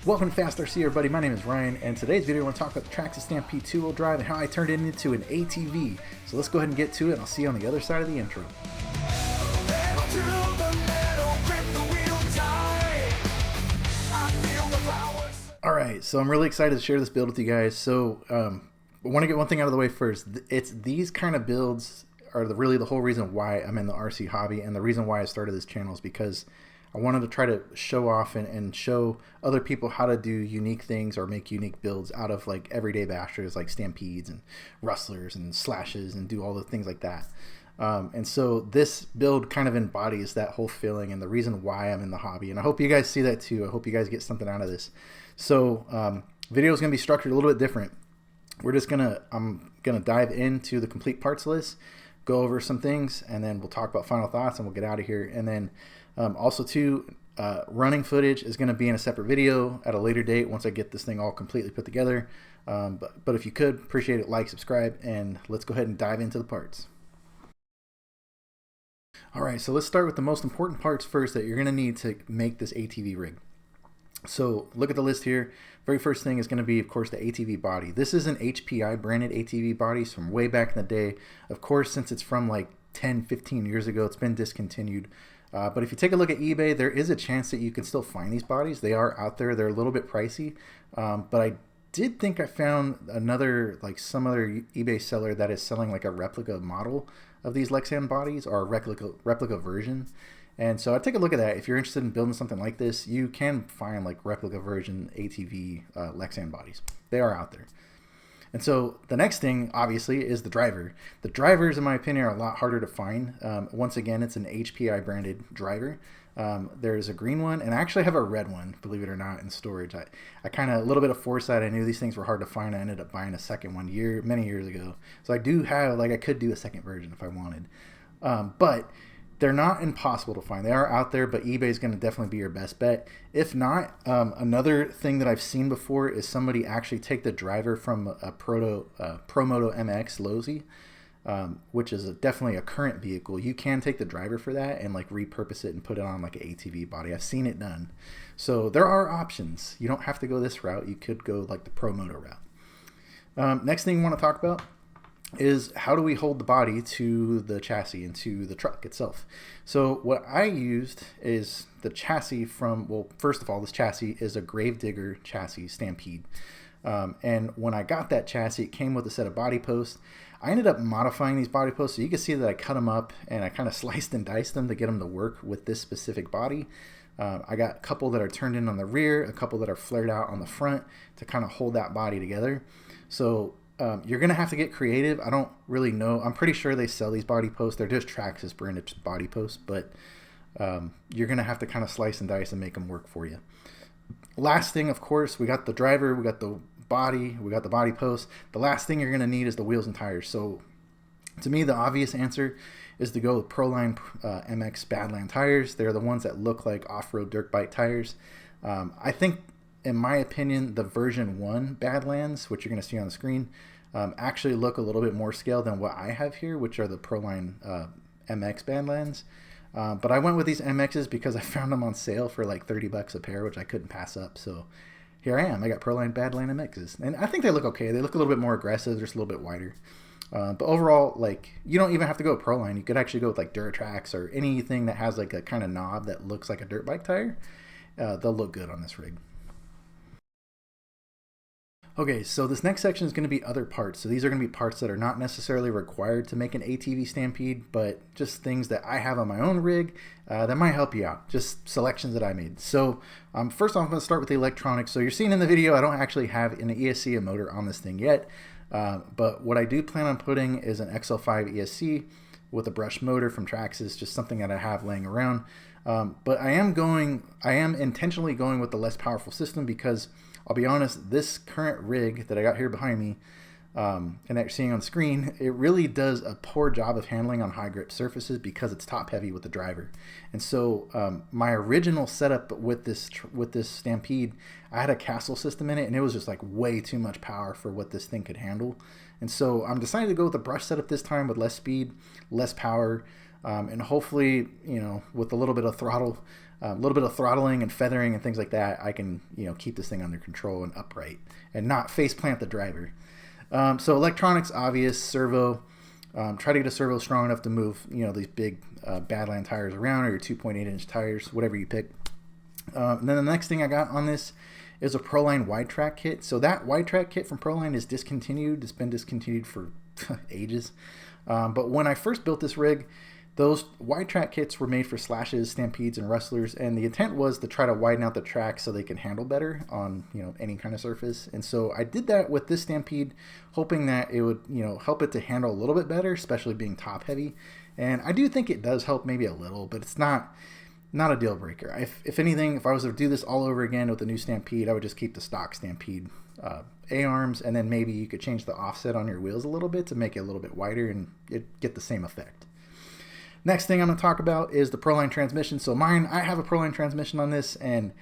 Welcome to Fast RC, everybody. My name is Ryan, and today's video I want to talk about the Traxxas Stampede 2-wheel drive and how I turned it into an ATV. So let's go ahead and get to it, and I'll see you on the other side of the intro. Alright, so I'm really excited to share this build with you guys. So I want to get one thing out of the way first. It's these kind of builds are really the whole reason why I'm in the RC hobby, and the reason why I started this channel is because I wanted to try to show off and show other people how to do unique things or make unique builds out of like everyday bashers like Stampedes and Rustlers and Slashes and do all the things like that. And so this build kind of embodies that whole feeling and the reason why I'm in the hobby. And I hope you guys see that too. I hope you guys get something out of this. So video is going to be structured a little bit different. I'm gonna dive into the complete parts list, go over some things, and then we'll talk about final thoughts and we'll get out of here. And then also too, running footage is going to be in a separate video at a later date once I get this thing all completely put together. But if you could, appreciate it, like, subscribe, and let's go ahead and dive into the parts. Alright, so let's start with the most important parts first that you're going to need to make this ATV rig. So look at the list here. Very first thing is going to be, of course, the ATV body. This is an HPI branded ATV body from way back in the day. Of course, since it's from like 10-15 years ago, it's been discontinued. But if you take a look at eBay, there is a chance that you can still find these bodies. They are out there. They're a little bit pricey. But I did think I found some other eBay seller that is selling like a replica model of these Lexan bodies, or a replica version. And so I'd take a look at that. If you're interested in building something like this, you can find like replica version ATV Lexan bodies. They are out there. And so the next thing, obviously, is the driver. The drivers, in my opinion, are a lot harder to find. Once again, it's an HPI branded driver. There's a green one, and I actually have a red one, believe it or not, in storage. I kind of, a little bit of foresight, I knew these things were hard to find. I ended up buying a second one many years ago. So I do have, I could do a second version if I wanted. But they're not impossible to find. They are out there, but eBay is going to definitely be your best bet. If not, another thing that I've seen before is somebody actually take the driver from a Promoto MX Losi, which is definitely a current vehicle. You can take the driver for that and like repurpose it and put it on like an ATV body. I've seen it done. So there are options. You don't have to go this route. You could go like the Promoto route. Next thing I want to talk about is how do we hold the body to the chassis and to the truck itself. So what I used is the chassis from, well, first of all, this chassis is a Gravedigger chassis Stampede. And when I got that chassis, it came with a set of body posts. I ended up modifying these body posts, so you can see that I cut them up and I kind of sliced and diced them to get them to work with this specific body. I got a couple that are turned in on the rear, a couple that are flared out on the front to kind of hold that body together. So you're going to have to get creative. I don't really know. I'm pretty sure they sell these body posts. They're just Traxxas branded body posts, but you're going to have to kind of slice and dice and make them work for you. Last thing, of course, we got the driver, we got the body, we got the body post. The last thing you're going to need is the wheels and tires. So to me, the obvious answer is to go with Proline MX Badland tires. They're the ones that look like off-road dirt bike tires. I think, in my opinion, the version 1 Badlands, which you're going to see on the screen, actually look a little bit more scale than what I have here, which are the Proline MX Badlands. But I went with these MXs because I found them on sale for like 30 bucks a pair, which I couldn't pass up. So here I am. I got Proline Badland MXs. And I think they look okay. They look a little bit more aggressive. They're just a little bit wider. But overall, like, you don't even have to go with Proline. You could actually go with like Duratrax or anything that has like a kind of knob that looks like a dirt bike tire. They'll look good on this rig. Okay, so this next section is going to be other parts. So these are going to be parts that are not necessarily required to make an ATV Stampede, but just things that I have on my own rig that might help you out. Just selections that I made. So first off, I'm going to start with the electronics. So you're seeing in the video, I don't actually have an ESC, a motor on this thing yet. But what I do plan on putting is an XL5 ESC with a brush motor from Traxxas, just something that I have laying around. But I am intentionally going with the less powerful system because I'll be honest, this current rig that I got here behind me and that you're seeing on screen, it really does a poor job of handling on high grip surfaces because it's top heavy with the driver. And so my original setup with this Stampede, I had a castle system in it and it was just like way too much power for what this thing could handle. And so I'm decided to go with a brush setup this time with less speed, less power, and hopefully, you know, with a little bit of throttle, a little bit of throttling and feathering and things like that, I can, you know, keep this thing under control and upright and not face plant the driver. So electronics, obvious. Servo, try to get a servo strong enough to move, you know, these big Badland tires around, or your 2.8-inch tires, whatever you pick. And then the next thing I got on this is a Proline wide track kit. So that wide track kit from Proline is discontinued. It's been discontinued for ages. But when I first built this rig, those wide track kits were made for slashes, stampedes, and rustlers, and the intent was to try to widen out the track so they can handle better on, you know, any kind of surface. And so I did that with this Stampede, hoping that it would, you know, help it to handle a little bit better, especially being top heavy. And I do think it does help maybe a little, but it's not a deal breaker. If anything, if I was to do this all over again with a new Stampede, I would just keep the stock Stampede A-arms, and then maybe you could change the offset on your wheels a little bit to make it a little bit wider and get the same effect. Next thing I'm going to talk about is the Proline transmission. So mine, I have a Proline transmission on this, and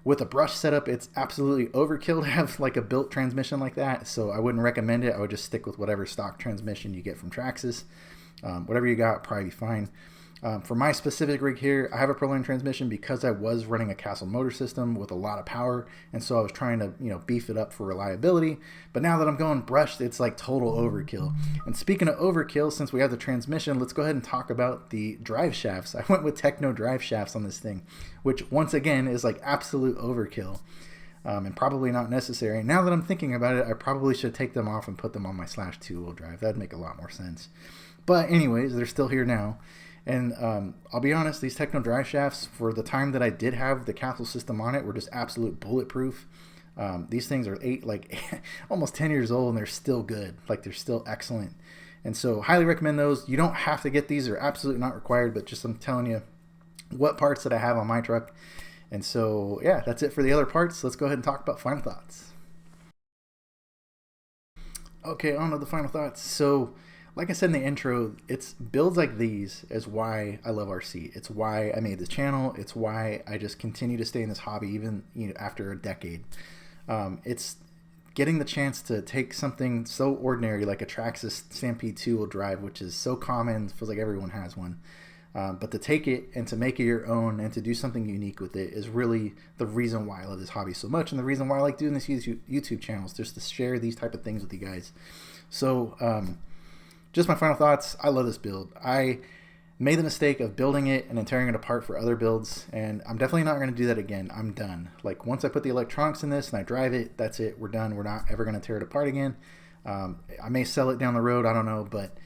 with a brush setup, it's absolutely overkill to have like a built transmission like that. So I wouldn't recommend it. I would just stick with whatever stock transmission you get from Traxxas. Whatever you got, probably be fine. For my specific rig here, I have a Proline transmission because I was running a Castle motor system with a lot of power, and so I was trying to, you know, beef it up for reliability. But now that I'm going brushed, it's like total overkill. And speaking of overkill, since we have the transmission, let's go ahead and talk about the drive shafts. I went with Techno drive shafts on this thing, which once again is like absolute overkill, and probably not necessary. Now that I'm thinking about it, I probably should take them off and put them on my /2 wheel drive. That'd make a lot more sense. But anyways, they're still here now. And I'll be honest, these Techno drive shafts, for the time that I did have the Castle system on it, were just absolute bulletproof. These things are almost 10 years old, and they're still good. Like, they're still excellent. And so highly recommend those. You don't have to get these. They're absolutely not required, but just I'm telling you what parts that I have on my truck. And so, yeah, that's it for the other parts. Let's go ahead and talk about final thoughts. Okay, on to the final thoughts. So, like I said in the intro, it's builds like these is why I love RC. It's why I made this channel. It's why I just continue to stay in this hobby even, you know, after a decade. It's getting the chance to take something so ordinary like a Traxxas Stampede 2-wheel drive, which is so common, feels like everyone has one. But to take it and to make it your own and to do something unique with it is really the reason why I love this hobby so much, and the reason why I like doing this YouTube channel is just to share these type of things with you guys. So, just my final thoughts. I love this build. I made the mistake of building it and then tearing it apart for other builds, and I'm definitely not going to do that again. I'm done. Like, once I put the electronics in this and I drive it, that's it. We're done. We're not ever going to tear it apart again. I may sell it down the road. I don't know, but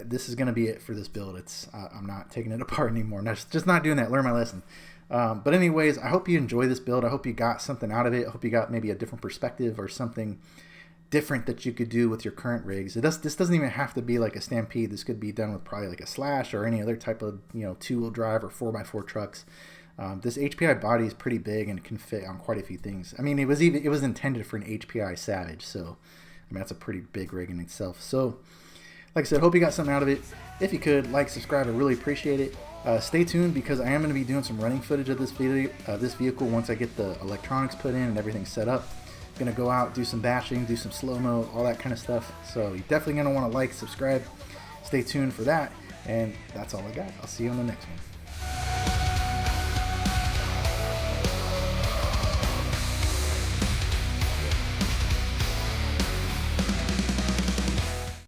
this is going to be it for this build. I'm not taking it apart anymore. I'm just not doing that. Learn my lesson. But anyways, I hope you enjoy this build. I hope you got something out of it. I hope you got maybe a different perspective or something different that you could do with your current rigs. This doesn't even have to be like a Stampede. This could be done with probably like a Slash or any other type of, you know, 2-wheel drive or 4x4 trucks. This HPI body is pretty big and can fit on quite a few things. I mean, it was intended for an HPI Savage, so I mean that's a pretty big rig in itself. So, like I said, hope you got something out of it. If you could, like, subscribe, I really appreciate it. Stay tuned because I am going to be doing some running footage of this vehicle once I get the electronics put in and everything set up. Gonna go out, do some bashing, do some slow-mo, all that kind of stuff. So you're definitely gonna want to like, subscribe, stay tuned for that, and that's all I got. I'll see you on the next one.